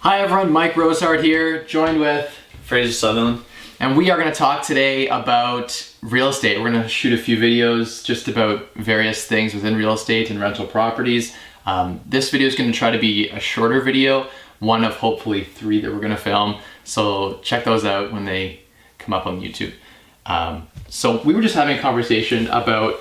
Hi everyone, Mike Rosehart here, joined with Fraser Sutherland. And we are going to talk today about real estate. We're going to shoot a few videos just about various things within real estate and rental properties. This video is going to try to be a shorter video, one of hopefully 3 that we're going to film. So check those out when they come up on YouTube. So we were just having a conversation about,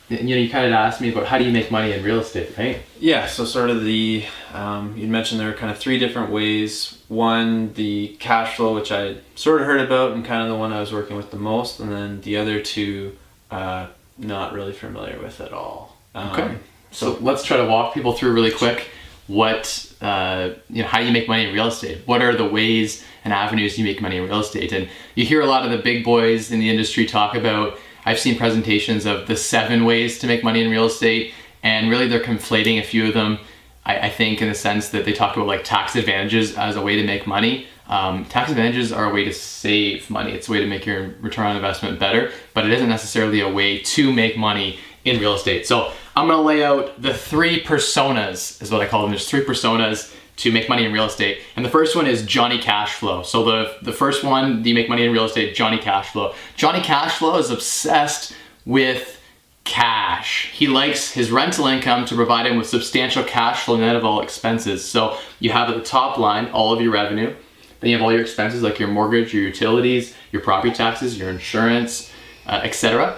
you kind of asked me about how do you make money in real estate, right? Yeah, so sort of you mentioned there were kind of 3 different ways. One, the cash flow, which I sort of heard about and kind of the one I was working with the most, and then the other 2, not really familiar with at all. Okay. So let's try to walk people through really quick how do you make money in real estate? What are the ways and avenues you make money in real estate? And you hear a lot of the big boys in the industry talk about, I've seen presentations of the 7 ways to make money in real estate, and really they're conflating a few of them. I think in the sense that they talk about like tax advantages as a way to make money. Tax advantages are a way to save money. It's a way to make your return on investment better, but it isn't necessarily a way to make money in real estate. So I'm gonna lay out the 3 personas, is what I call them. There's 3 personas to make money in real estate. And the first one is Johny Cashflow. So the first one, do you make money in real estate? Johny Cashflow. Johny Cashflow is obsessed with cash. He likes his rental income to provide him with substantial cash flow net of all expenses. So you have at the top line all of your revenue, then you have all your expenses like your mortgage, your utilities, your property taxes, your insurance, etc.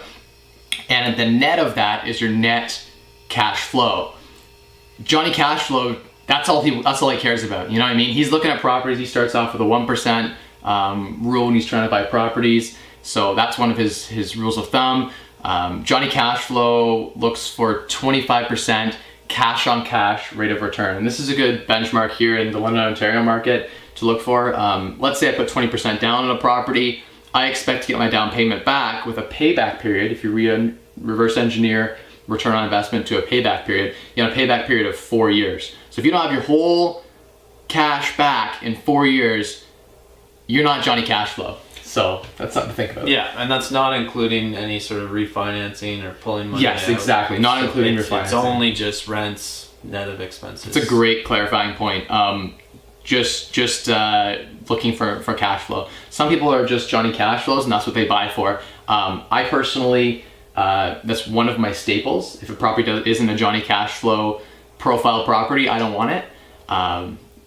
And the net of that is your net cash flow. Johny Cashflow, that's all he cares about. You know what I mean? He's looking at properties. He starts off with a 1% rule when he's trying to buy properties. So that's one of his rules of thumb. Johny Cashflow looks for 25% cash on cash rate of return. And this is a good benchmark here in the London, Ontario market to look for. Let's say I put 20% down on a property. I expect to get my down payment back with a payback period. If you reverse engineer return on investment to a payback period, you have a payback period of 4 years. So if you don't have your whole cash back in 4 years, you're not Johny Cashflow. So that's something to think about. Yeah, and that's not including any sort of refinancing or pulling money out. Yes, exactly. Not including refinancing. It's only just rents net of expenses. It's a great clarifying point. Just looking for cash flow. Some people are just Johny Cashflows, and that's what they buy for. I personally, that's one of my staples. If a property isn't a Johny Cashflow profile property, I don't want it.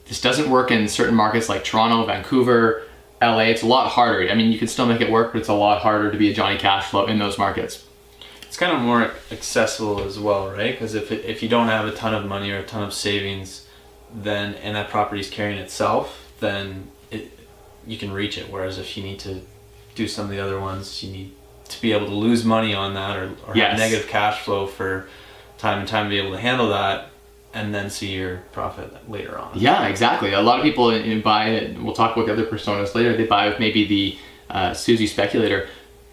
This doesn't work in certain markets like Toronto, Vancouver, LA. It's a lot harder. I mean, you can still make it work, but it's a lot harder to be a Johny Cashflow in those markets. It's kind of more accessible as well, right? Because if you don't have a ton of money or a ton of savings, then and that property's carrying itself, then you can reach it. Whereas if you need to do some of the other ones, you need to be able to lose money on that or Yes. have negative cash flow for time and time to be able to handle that and then see your profit later on. Yeah, exactly. A lot of people buy it. We'll talk about the other personas later. They buy with maybe the Suzie Speculator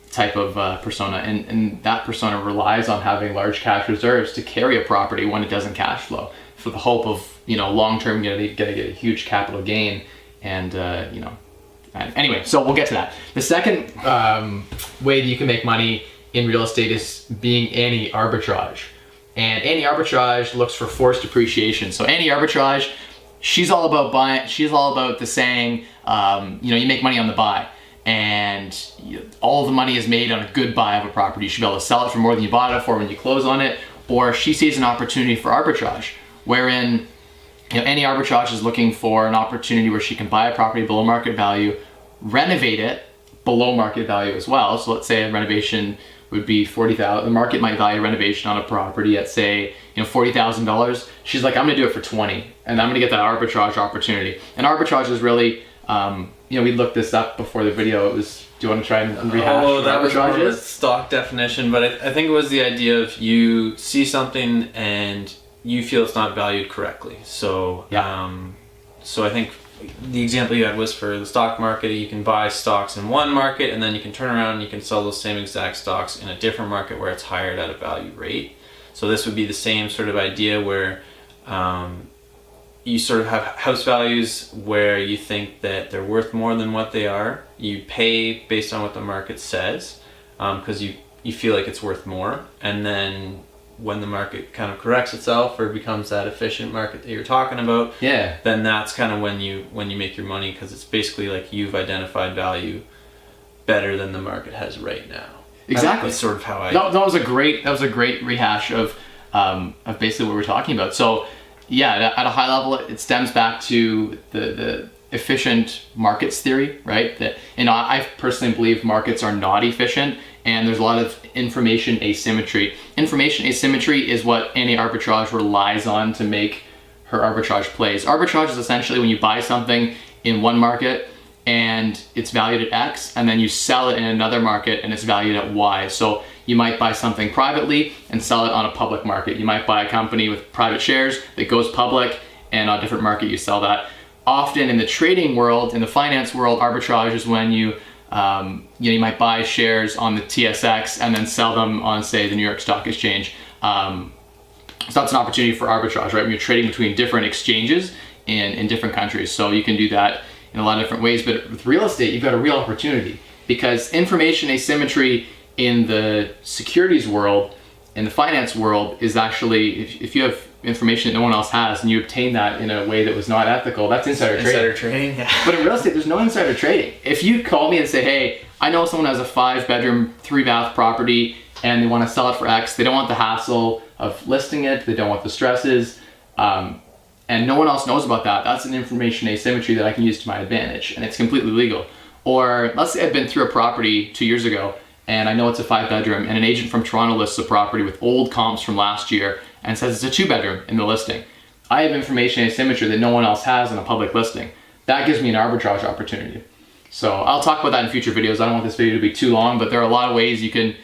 type of persona, and that persona relies on having large cash reserves to carry a property when it doesn't cash flow, for the hope of long term gonna get a huge capital gain, and anyway. So we'll get to that. The second way that you can make money in real estate is being anti-arbitrage. And anti-arbitrage looks for forced appreciation. So anti-arbitrage, she's all about buying. She's all about the saying, you make money on the buy, and all the money is made on a good buy of a property. You should be able to sell it for more than you bought it for when you close on it. Or she sees an opportunity for arbitrage, wherein anti-arbitrage is looking for an opportunity where she can buy a property below market value, renovate it below market value as well. So let's say a renovation would be $40,000. The market might value renovation on a property at say $40,000. She's like, I'm gonna do it for 20, and I'm gonna get that arbitrage opportunity. And arbitrage is really, we looked this up before the video. It was, do you want to try and rehash what that was arbitrage is? Stock definition, but I think it was the idea of you see something and you feel it's not valued correctly. So yeah. So I think the example you had was for the stock market. You can buy stocks in one market and then you can turn around and you can sell those same exact stocks in a different market where it's hired at a value rate. So this would be the same sort of idea where you sort of have house values where you think that they're worth more than what they are. You pay based on what the market says because you feel like it's worth more, and then when the market kind of corrects itself or becomes that efficient market that you're talking about, Yeah. then that's kind of when you make your money, because it's basically like you've identified value better than the market has right now. Exactly. That's sort of how I. That was a great rehash of basically what we're talking about. So yeah, at a high level, it stems back to the efficient markets theory, right? That, you know, I personally believe markets are not efficient, and there's a lot of information asymmetry. Information asymmetry is what anti-arbitrage relies on to make her arbitrage plays. Arbitrage is essentially when you buy something in one market and it's valued at X, and then you sell it in another market and it's valued at Y. So you might buy something privately and sell it on a public market. You might buy a company with private shares that goes public, and on a different market you sell that. Often in the trading world, in the finance world, arbitrage is when you might buy shares on the TSX and then sell them on, say, the New York Stock Exchange. So that's an opportunity for arbitrage, right? When you're trading between different exchanges in different countries. So you can do that in a lot of different ways. But with real estate, you've got a real opportunity, because information asymmetry in the securities world, in the finance world, is actually, if you have information that no one else has and you obtain that in a way that was not ethical, that's insider trading. Insider trading, yeah. But in real estate, there's no insider trading. If you call me and say, hey, I know someone has a 5-bedroom, 3-bath property and they want to sell it for X, they don't want the hassle of listing it, they don't want the stresses, and no one else knows about that, that's an information asymmetry that I can use to my advantage, and it's completely legal. Or let's say I've been through a property 2 years ago and I know it's a 5-bedroom, and an agent from Toronto lists a property with old comps from last year and says it's a 2-bedroom in the listing. I have information asymmetry that no one else has in a public listing. That gives me an arbitrage opportunity. So I'll talk about that in future videos. I don't want this video to be too long, but there are a lot of ways you can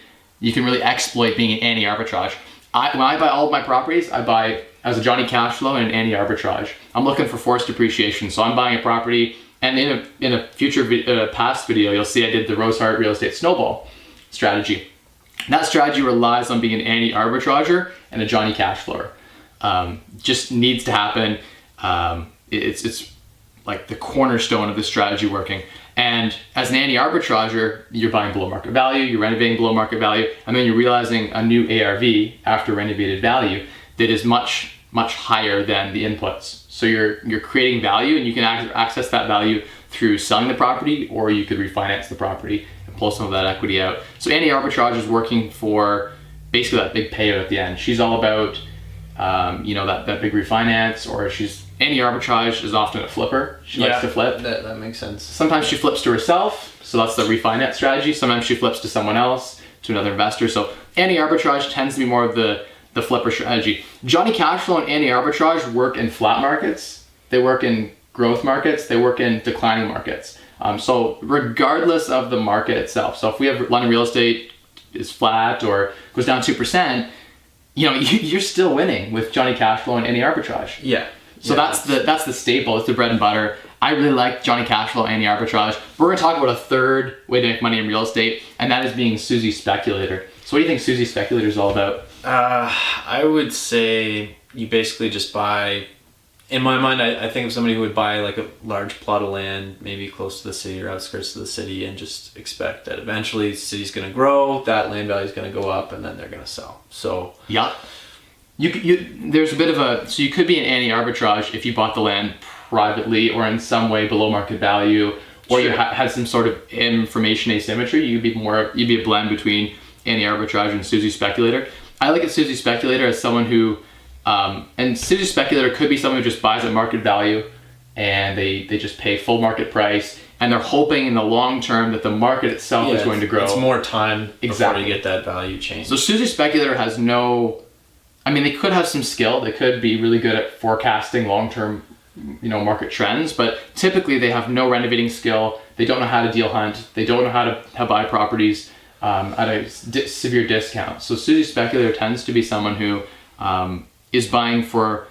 really exploit being an anti-arbitrage. When I buy all of my properties, I buy as a Johny Cashflow and an anti-arbitrage. I'm looking for forced depreciation, so I'm buying a property, and in a future past video, you'll see I did the Rosehart real estate snowball strategy. That strategy relies on being an anti-arbitrager and a Johny Cashflower. Just needs to happen. It's like the cornerstone of the strategy working. And as an anti-arbitrager, you're buying below market value, you're renovating below market value, and then you're realizing a new ARV after renovated value that is much, much higher than the inputs. So you're creating value, and you can access that value through selling the property, or you could refinance the property and pull some of that equity out. So anti-arbitrage is working for basically that big payout at the end. She's all about that big refinance, or anti-arbitrage is often a flipper. She likes to flip. That makes sense. Sometimes she flips to herself, so that's the refinance strategy. Sometimes she flips to someone else, to another investor. So anti-arbitrage tends to be more of the flipper strategy. Johny Cashflow and anti-arbitrage work in flat markets. They work in growth markets. They work in declining markets. So regardless of the market itself. So if we have London real estate is flat or goes down 2%, you're still winning with Johny Cashflow and anti-arbitrage. Yeah. So that's the staple. It's the bread and butter. I really like Johny Cashflow and anti-arbitrage. We're going to talk about a third way to make money in real estate, and that is being Suzie Speculator. So what do you think Suzie Speculator is all about? I would say you basically just buy. In my mind, I think of somebody who would buy like a large plot of land, maybe close to the city or outskirts of the city, and just expect that eventually the city's going to grow, that land value is going to go up, and then they're going to sell. So yeah. There's a bit of so you could be an anti-arbitrage if you bought the land privately or in some way below market value, or you had some sort of information asymmetry. You'd be a blend between anti-arbitrage and Suzie Speculator. I look at Suzie Speculator as someone who, and Suzie Speculator could be someone who just buys at market value and they just pay full market price, and they're hoping in the long term that the market itself is going to grow. It's more time before you get that value change. So Suzie Speculator has they could have some skill. They could be really good at forecasting long-term, market trends, but typically they have no renovating skill. They don't know how to deal hunt. They don't know how to buy properties at a severe discount. So Suzie Speculator tends to be someone who is buying for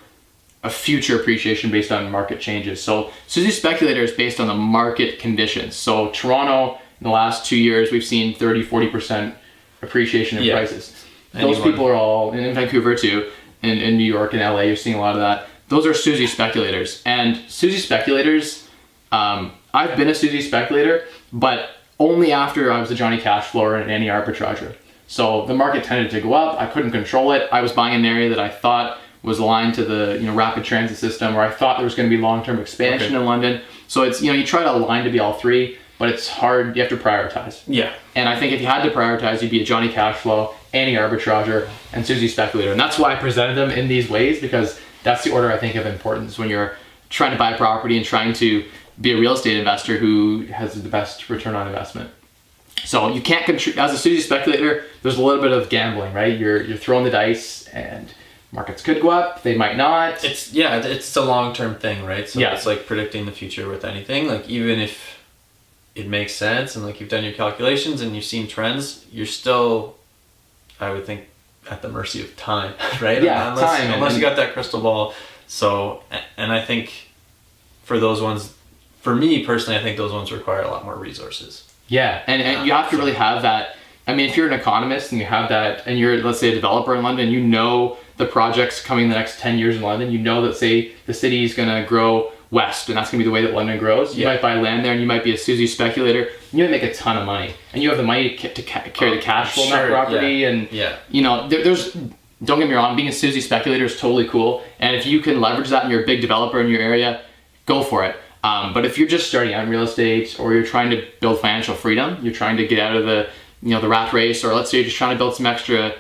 a future appreciation based on market changes. So Suzie Speculator is based on the market conditions. So Toronto, in the last 2 years, we've seen 30-40% appreciation in prices. Those people are all in Vancouver too, in New York and LA, you're seeing a lot of that. Those are Suzie Speculators. And Suzie Speculators, I've been a Suzie Speculator, but only after I was a Johny Cashflower and an anti-arbitrager. So the market tended to go up. I couldn't control it. I was buying an area that I thought was aligned to the rapid transit system, or I thought there was going to be long-term expansion in London. So it's you try to align to be all three, but it's hard. You have to prioritize. Yeah. And I think if you had to prioritize, you'd be a Johny Cashflow, any arbitrager, and Suzie Speculator. And that's why I presented them in these ways, because that's the order I think of importance when you're trying to buy a property and trying to be a real estate investor who has the best return on investment. So you can't as a Suzie Speculator, there's a little bit of gambling, right? You're throwing the dice, and markets could go up, they might not. It's a long-term thing, right? So it's like predicting the future with anything. Like even if it makes sense and like you've done your calculations and you've seen trends, you're still, I would think, at the mercy of time, right? Yeah, unless you got that crystal ball. So, and I think for those ones, for me personally, I think those ones require a lot more resources. Yeah, and you have to really have that. I mean, if you're an economist and you have that, and you're, let's say, a developer in London, you know the projects coming in the next 10 years in London, you know that, say, the city is going to grow west, and that's going to be the way that London grows. You might buy land there, and you might be a Suzie Speculator. You might make a ton of money, and you have the money to carry the cash flow on that property. And there's, don't get me wrong, being a Suzie Speculator is totally cool, and if you can leverage that and you're a big developer in your area, go for it. But if you're just starting out in real estate, or you're trying to build financial freedom, you're trying to get out of the the rat race, or let's say you're just trying to build some extra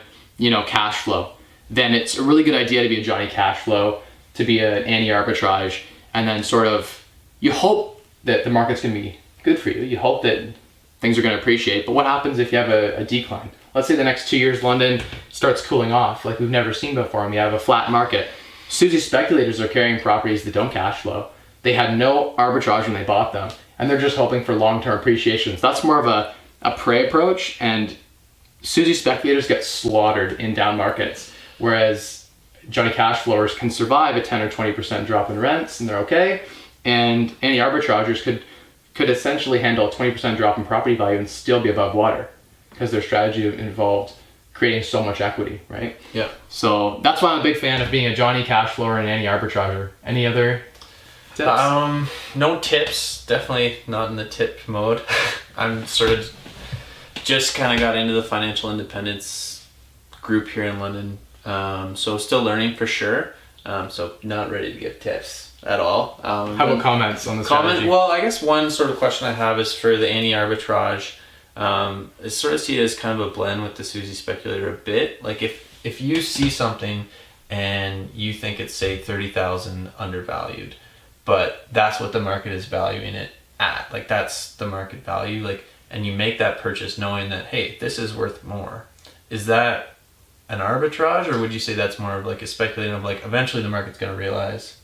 cash flow, then it's a really good idea to be a Johny Cashflow, to be an anti-arbitrage, and then sort of you hope that the market's going to be good for you. You hope that things are going to appreciate. But what happens if you have a decline? Let's say the next 2 years London starts cooling off like we've never seen before, and we have a flat market. Suzie Speculators are carrying properties that don't cash flow. They had no arbitrage when they bought them, and they're just hoping for long-term appreciation. So that's more of a prey approach, and Suzie Speculators get slaughtered in down markets, whereas Johny Cashflowers can survive a 10 or 20% drop in rents, and they're okay. And any arbitragers could essentially handle a 20% drop in property value and still be above water, because their strategy involved creating so much equity, right? Yeah. So that's why I'm a big fan of being a Johny Cashflower and any arbitrager. Any other tips? No tips. Definitely not in the tip mode. I'm sort of just kind of got into the financial independence group here in London. So still learning for sure. So not ready to give tips at all. How about comments on the strategy? Well, I guess one sort of question I have is for the anti-arbitrage. I sort of see it as kind of a blend with the Suzie Speculator a bit. Like if you see something and you think it's, say, 30,000 undervalued, but that's what the market is valuing it at, like that's the market value, like, and you make that purchase knowing that, hey, this is worth more. Is that an arbitrage, or would you say that's more of like a speculating of like eventually the market's going to realize,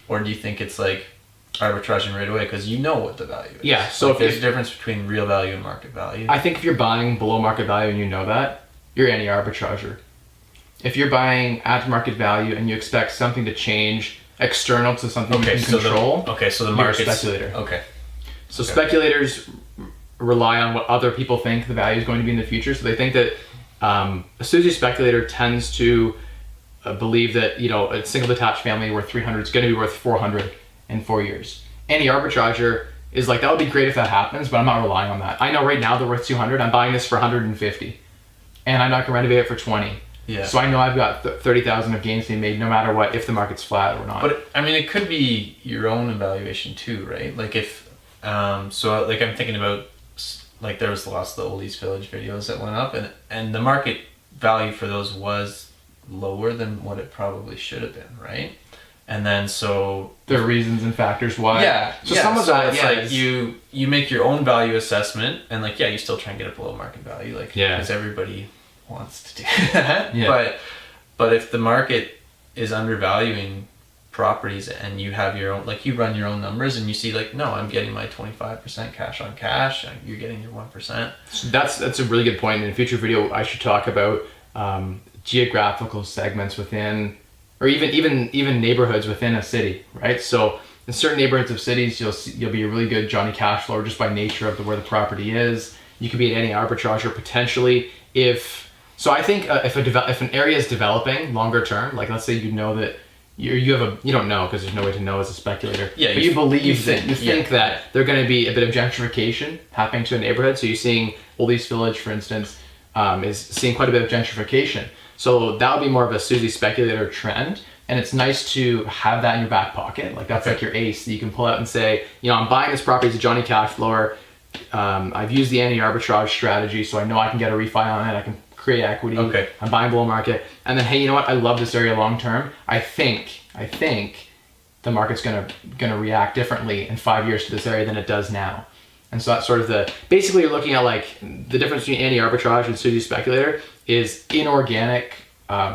or do you think it's like arbitraging right away because you know what the value is? Yeah, so like there's a difference between real value and market value. I think if you're buying below market value and you know that, you're anti-arbitrager. If you're buying at market value and you expect something to change external to something you can control, so the you're market's a speculator. Okay. So speculators rely on what other people think the value is going to be in the future. So they think that a Suzie Speculator tends to believe that a single detached family worth 300 is going to be worth 400 in 4 years. Any arbitrager is like, that would be great if that happens, but I'm not relying on that. I know right now they're worth 200. I'm buying this for 150, and I'm not going to renovate it for 20. Yeah. So I know I've got 30,000 of gains to be made no matter what, if the market's flat or not. But I mean, it could be your own evaluation too, right? Like if, so like I'm thinking about, like there was lots of the Oldies Village videos that went up, and the market value for those was lower than what it probably should have been, right? And then so there are reasons and factors why. Yeah. So some of that, it's like you make your own value assessment, and like you still try and get it below market value, like because everybody wants to do that. Yeah. But if the market is undervaluing properties and you have your own, like you run your own numbers and you see like, no, I'm getting my 25% cash on cash, you're getting your 1%. So that's a really good point. In a future video, I should talk about geographical segments within, or even neighborhoods within a city, right? So in certain neighborhoods of cities, you'll be a really good Johny Cashflow just by nature of where the property is. You could be at any arbitrage, or potentially So I think if an area is developing longer term, like let's say you know that you don't know because there's no way to know as a speculator. Yeah. But you think that there's going to be a bit of gentrification happening to a neighborhood. So you're seeing Oldies Village, for instance, is seeing quite a bit of gentrification. So that would be more of a Suzie Speculator trend. And it's nice to have that in your back pocket. Like that's like your ace that you can pull out and say, you know, I'm buying this property as a Johny Cashflow. I've used the anti-arbitrage strategy, so I know I can get a refi on it. I can create equity. Okay. I'm buying below market. And then, hey, you know what? I love this area long term. I think the market's gonna react differently in 5 years to this area than it does now. And so that's sort of basically you're looking at like the difference between anti-arbitrage and Suzie Speculator is inorganic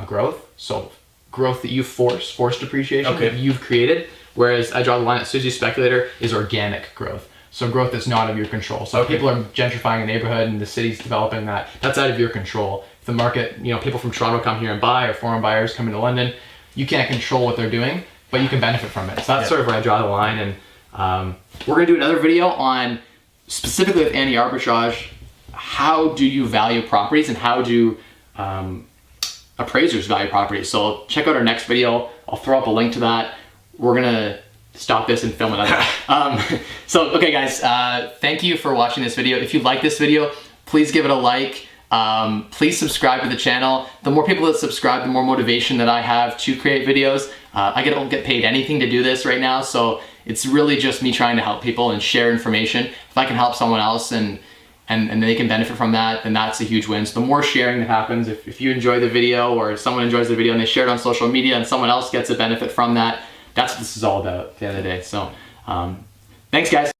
growth. So growth that you forced appreciation that you've created. Whereas I draw the line at Suzie Speculator is organic growth. So growth that's not of your control. So people are gentrifying a neighborhood and the city's developing that's out of your control. If the market, you know, people from Toronto come here and buy, or foreign buyers come into London, you can't control what they're doing, but you can benefit from it. So that's sort of where I draw the line. And we're gonna do another video on, specifically with anti-arbitrage, how do you value properties and how do appraisers value properties. So check out our next video. I'll throw up a link to that. We're gonna stop this and film it. So, okay guys, thank you for watching this video. If you like this video, please give it a like. Please subscribe to the channel. The more people that subscribe, the more motivation that I have to create videos. I don't get paid anything to do this right now, so it's really just me trying to help people and share information. If I can help someone else and they can benefit from that, then that's a huge win. So the more sharing that happens, if you enjoy the video or someone enjoys the video and they share it on social media and someone else gets a benefit from that, that's what this is all about at the end of the day. So thanks guys.